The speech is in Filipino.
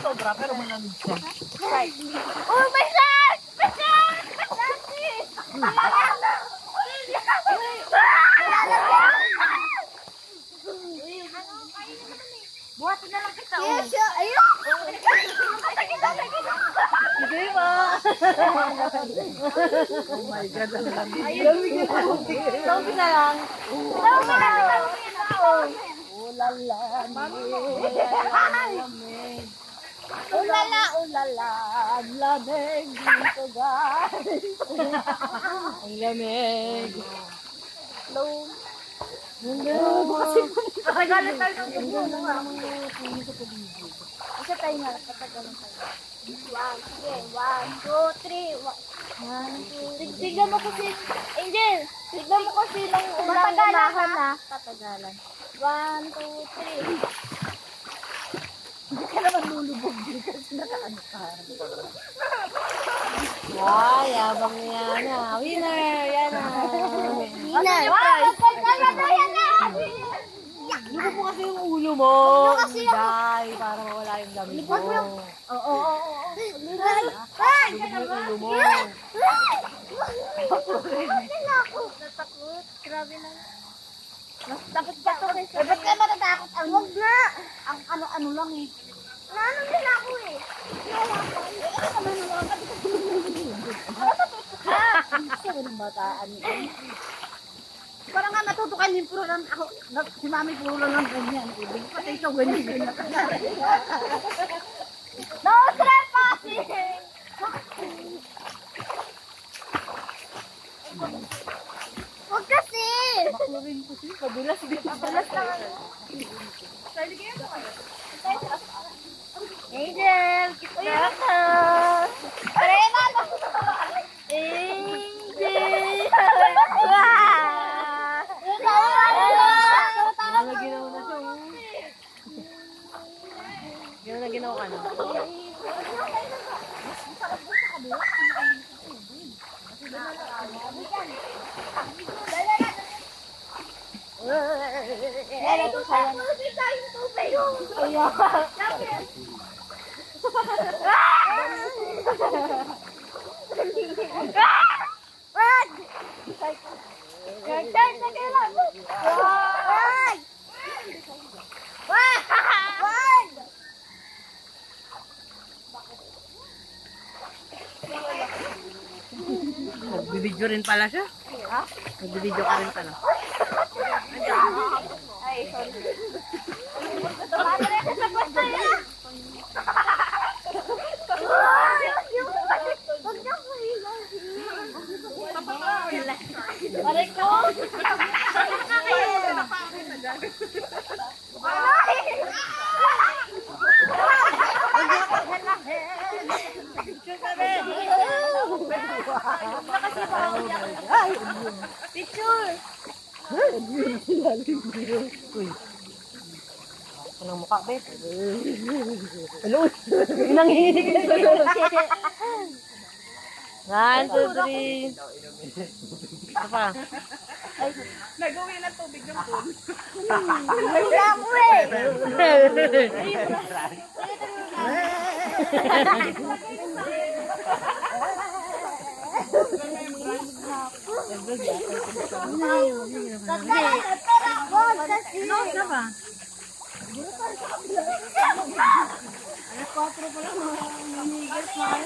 Sobra, pero malamig siya. Oh, may shark! May shark! Buhatin na lang kita. Yes, ayun! Sige ba? Oh my God, ang lamig. Lamig na lang. Ulala, lamig. Ulala, ang lamig dito, guys. Ang lamig. Hello. Katagalan tayo ng puno. Kasi tayo nga, katagalan tayo. 1, 2, 3. Tignan mo kasi, Angel, tignan mo kasi nung umahan na. Katagalan. 1, 2, 3. Hindi ka naman lulubog din kasi nakaano ka. Ay, yabang niya na. Winner! Yan na. Winner! Lubog mo kasi yung ulo mo. Day, para mawala yung dami mo. Oo. Lubog yung ulo mo. Natakot. Grabe na. Mas takot ka to kasi. Ba't ka matatakot? Huwag na. Ang ano lang eh. Ano din ako eh. Sabi ng bataan. Parang nga natutukan yung puro lang ako. Si mami puro lang ganyan. Pati ikaw ganyan. No trespassing! Huwag kasi! Makurin ko siya. Padulas. Padulas lang. Angel! Kiss na ako! Prema! Angel! Ginawa na siya. Ginawa ka na. Nagbibidyo rin pala siya. Nagbibidyo ka rin pala. Ay, sorry. Tumadre ka sa pasta yan. Huwag niyo ko hilahin. Aray ko. Picture! Uy. Anong mukha, be? Hello? Nangihinig ka sa 1, 2, 3. Ano pa? Nag-uwi ng tubig ng pool. Wala ko eh! Alas 4 pa lang, nanigil pa.